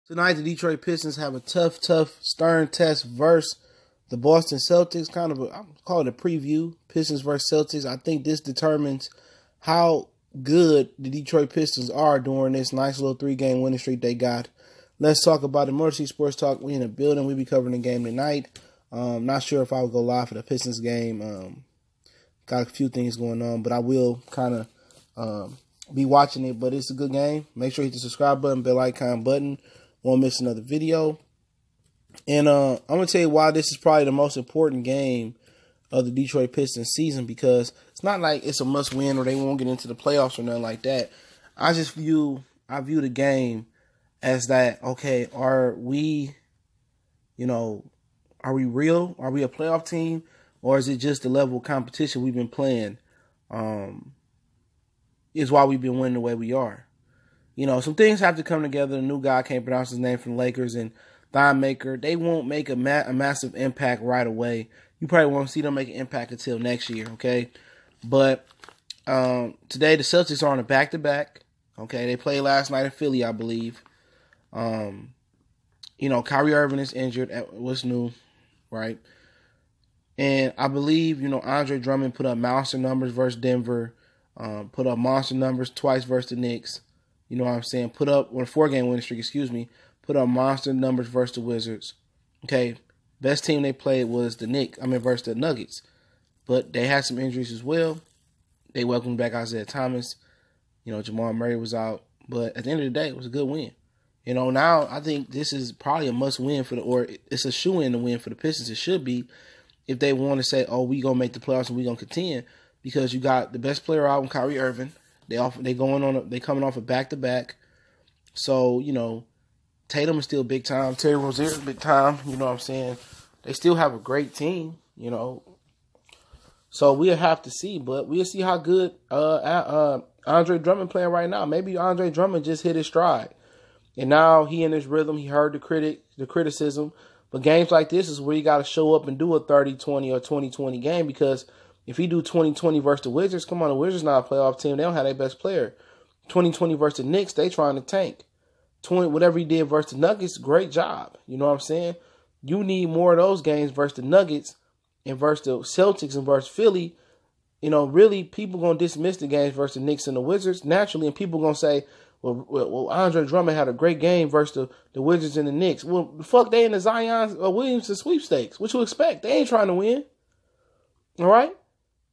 Tonight, the Detroit Pistons have a tough, stern test versus the Boston Celtics. I'll call it a preview. Pistons versus Celtics. I think this determines how good the Detroit Pistons are during this nice little 3-game winning streak they got. Let's talk about it. Motor City Sports Talk. We in the building. We be covering the game tonight. Not sure if I will go live for the Pistons game. Got a few things going on, but I will kind of be watching it. But it's a good game. Make sure you hit the subscribe button, bell icon button. Won't miss another video. And I'm going to tell you why this is probably the most important game of the Detroit Pistons season, because it's not like it's a must-win or they won't get into the playoffs or nothing like that. I view the game as that, okay, are we real? Are we a playoff team? Or is it just the level of competition we've been playing is why we've been winning the way we are? Some things have to come together. The new guy, can't pronounce his name, from the Lakers, and Thon Maker, they won't make a massive impact right away. You probably won't see them make an impact until next year, okay? But today the Celtics are on a back-to-back, okay? They played last night in Philly, I believe. Kyrie Irving is injured. What's new, right? And I believe, Andre Drummond put up monster numbers versus Denver, put up monster numbers twice versus the Knicks. You know what I'm saying? Put up, on a 4-game winning streak, put up monster numbers versus the Wizards. Okay, best team they played was versus the Nuggets. But they had some injuries as well. They welcomed back Isaiah Thomas. Jamal Murray was out. But at the end of the day, it was a good win. Now I think this is probably a must-win or it's a shoe-in to win for the Pistons. It should be, if they want to say, oh, we going to make the playoffs and we going to contend, because you got the best player out in Kyrie Irving. They coming off a back-to-back. So, Tatum is still big time. Terry Rozier is big time. You know what I'm saying? They still have a great team, So we'll have to see. But we'll see how good Andre Drummond playing right now. Maybe Andre Drummond just hit his stride. And now he in his rhythm. He heard the criticism. But games like this is where you got to show up and do a 30-20 or 20-20 game, because if he do 20-20 versus the Wizards, come on, the Wizards not a playoff team. They don't have their best player. 20-20 versus the Knicks, they trying to tank. Whatever he did versus the Nuggets, great job. You know what I'm saying? You need more of those games versus the Nuggets and versus the Celtics and versus Philly. Really, people going to dismiss the games versus the Knicks and the Wizards naturally, and people going to say, well, Andre Drummond had a great game versus the Wizards and the Knicks. Well, fuck, they in the Zion Williamson sweepstakes. What you expect? They ain't trying to win. All right?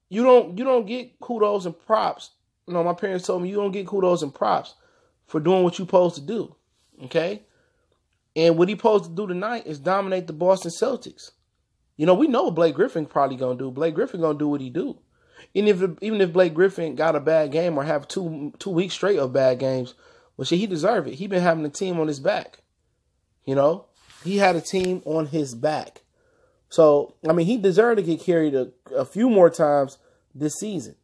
You don't get kudos and props. My parents told me you don't get kudos and props for doing what you're supposed to do. Okay? And what he's supposed to do tonight is dominate the Boston Celtics. We know what Blake Griffin probably going to do. Blake Griffin going to do what he do. Even if Blake Griffin got a bad game or have two weeks straight of bad games, well, shit, he deserve it. He been having a team on his back. He had a team on his back. So, he deserved to get carried a few more times this season.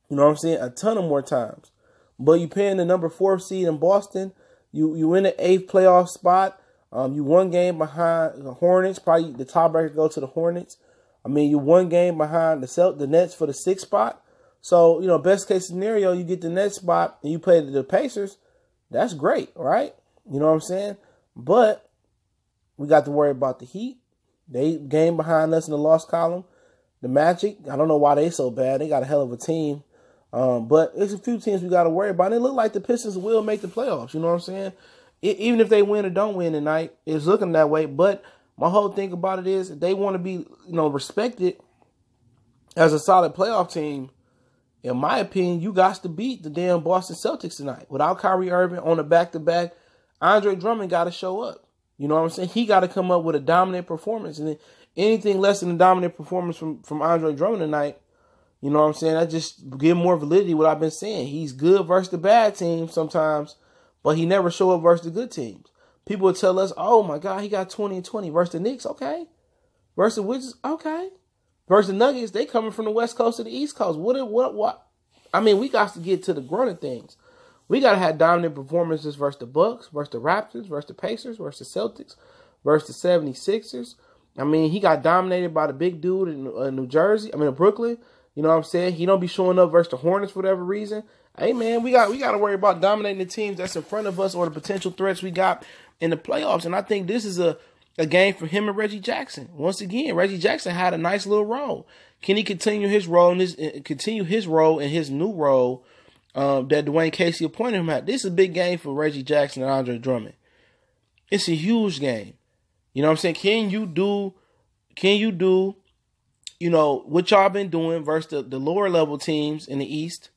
You know what I'm saying? A ton of more times. But you paying the number 4 seed in Boston. You in the 8th playoff spot. You 1 game behind the Hornets. Probably the tiebreaker go to the Hornets. You 1 game behind the Nets for the 6th spot. So, best case scenario, you get the Nets spot and you play the Pacers. That's great, right? You know what I'm saying? But we got to worry about the Heat. They game behind us in the loss column. The Magic, I don't know why they so bad. They got a hell of a team. But there's a few teams we got to worry about. And it look like the Pistons will make the playoffs. You know what I'm saying? Even if they win or don't win tonight, it's looking that way. But my whole thing about it is, if they want to be, respected as a solid playoff team, in my opinion, you got to beat the damn Boston Celtics tonight. Without Kyrie Irving on the back-to-back, Andre Drummond got to show up. You know what I'm saying? He got to come up with a dominant performance. And anything less than a dominant performance from Andre Drummond tonight, you know what I'm saying? That just give more validity to what I've been saying. He's good versus the bad teams sometimes, but he never show up versus the good teams. People will tell us, oh my God, he got 20-20 versus the Knicks. Okay. Versus the Wizards. Okay. Versus the Nuggets, they coming from the West Coast to the East Coast. What? We got to get to the grunt of things. We got to have dominant performances versus the Bucks, versus the Raptors, versus the Pacers, versus the Celtics, versus the 76ers. He got dominated by the big dude in Brooklyn. You know what I'm saying? He don't be showing up versus the Hornets for whatever reason. Hey man, we got to worry about dominating the teams that's in front of us or the potential threats we got in the playoffs. And I think this is a game for him and Reggie Jackson. Once again, Reggie Jackson had a nice little role. Can he continue his role in his new role that Dwayne Casey appointed him at? This is a big game for Reggie Jackson and Andre Drummond. It's a huge game. You know what I'm saying? Can you do, what y'all been doing versus the lower level teams in the East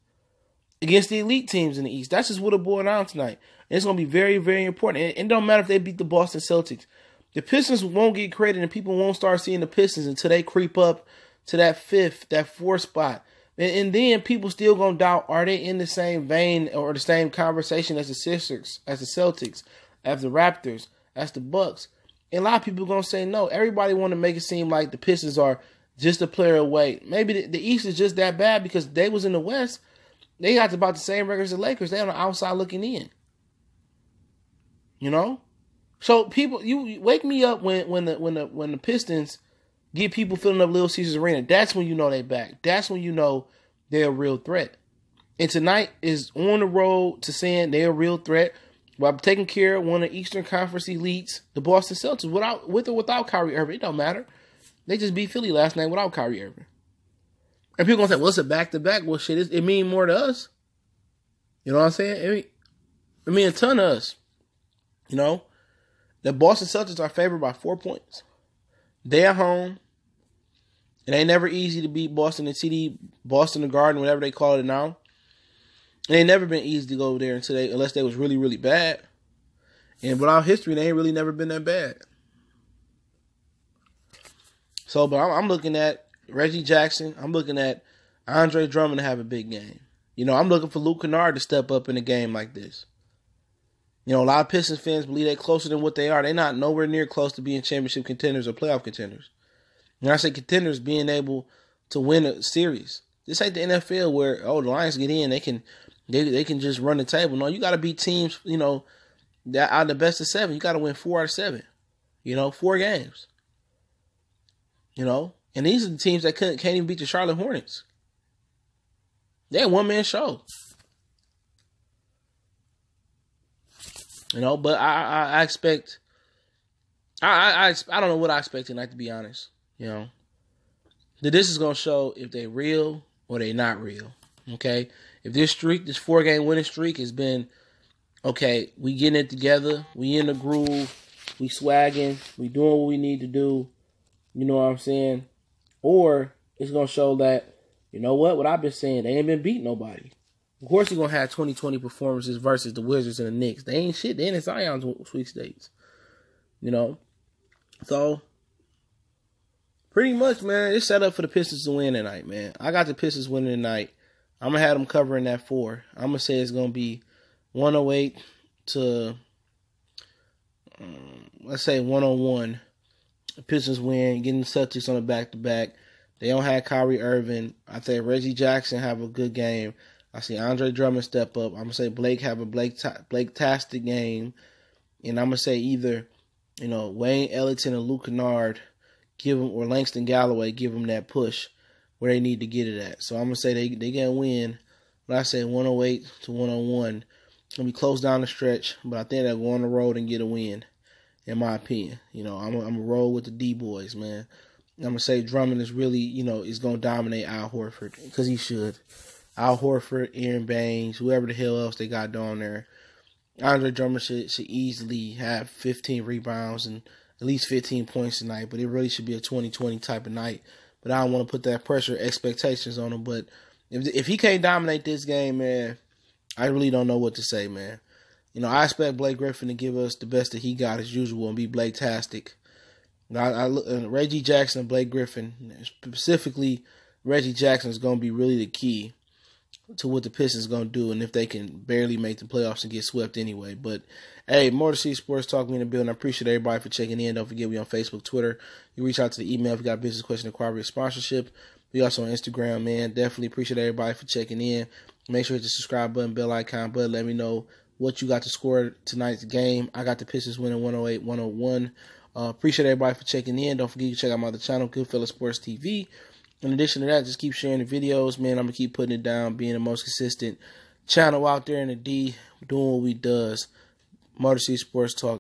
against the elite teams in the East? That's just what it boiled down tonight. And it's going to be very, very important. It don't matter if they beat the Boston Celtics. The Pistons won't get credit and people won't start seeing the Pistons until they creep up to that fourth spot. And then people still going to doubt, are they in the same vein or the same conversation as the Sixers, as the Celtics, as the Raptors, as the Bucks? And a lot of people are going to say no. Everybody want to make it seem like the Pistons are just a player away. Maybe the East is just that bad because they was in the West. They got about the same records as the Lakers. They on the outside looking in. You know? So people, you wake me up when the Pistons get people filling up Little Caesars Arena. That's when you know they back. That's when you know they're a real threat. And tonight is on the road to saying they're a real threat by taking care of one of the Eastern Conference elites, the Boston Celtics, with or without Kyrie Irving. It don't matter. They just beat Philly last night without Kyrie Irving. And people gonna say, well, it's a back-to-back. Well, shit, it mean more to us. You know what I'm saying? It mean a ton to us. You know? The Boston Celtics are favored by 4 points. They at home. It ain't never easy to beat Boston and TD, Boston the Garden, whatever they call it now. It ain't never been easy to go there unless they was really, really bad. And without history, they ain't really never been that bad. So, but I'm looking at Reggie Jackson. I'm looking at Andre Drummond to have a big game. You know, I'm looking for Luke Kennard to step up in a game like this. You know, a lot of Pistons fans believe they're closer than what they are. They're not nowhere near close to being championship contenders or playoff contenders. When I say contenders, being able to win a series. This ain't the NFL where, the Lions get in, they can just run the table. No, you got to beat teams, that out of the best of 7. You got to win 4 out of 7. 4 games. And these are the teams that can't even beat the Charlotte Hornets. They're a one-man show. But I expect, I don't know what I expect tonight, to be honest. That this is going to show if they real or they not real. Okay? If this 4-game winning streak has been, okay, we getting it together, we in the groove, we swagging, we doing what we need to do, you know what I'm saying? Or it's going to show that, what I've been saying, they ain't been beating nobody. Of course you're going to have 2020 performances versus the Wizards and the Knicks. They ain't shit. They in the Zion's sweepstakes. So, pretty much, man, it's set up for the Pistons to win tonight, man. I got the Pistons winning tonight. I'm going to have them covering that 4. I'm going to say it's going to be 108 to, let's say 101. The Pistons win, getting the Celtics on a back-to-back. They don't have Kyrie Irving. I think Reggie Jackson have a good game. I see Andre Drummond step up. I'm going to say Blake have a Blake-tastic game. And I'm going to say either, Wayne Ellington and Luke Kennard give them, or Langston Galloway give them that push where they need to get it at. So I'm going to say they going to win. But I say 108 to 101. It's going to be close down the stretch. But I think they'll go on the road and get a win, in my opinion. I'm going to roll with the D-boys, man. I'm going to say Drummond is really, is going to dominate Al Horford, because he should. Al Horford, Aaron Baines, whoever the hell else they got down there. Andre Drummond should easily have 15 rebounds and at least 15 points tonight, but it really should be a 20-20 type of night. But I don't want to put that pressure, expectations on him. But if he can't dominate this game, man, I really don't know what to say, man. I expect Blake Griffin to give us the best that he got as usual and be Blake-tastic. Reggie Jackson and Blake Griffin, specifically Reggie Jackson, is going to be really the key to what the Pistons going to do, and if they can barely make the playoffs and get swept anyway. But, hey, more to see Sports Talk, me in the building. I appreciate everybody for checking in. Don't forget, we on Facebook, Twitter. You reach out to the email if you got a business question, inquiry, or sponsorship. We also on Instagram, man. Definitely appreciate everybody for checking in. Make sure you hit the subscribe button, bell icon button. Let me know what you got to score tonight's game. I got the Pistons winning 108-101. Appreciate everybody for checking in. Don't forget to check out my other channel, Goodfellas Sports TV. In addition to that, just keep sharing the videos, man. I'm going to keep putting it down, being the most consistent channel out there in the D, doing what we does. Motor City Sports Talk.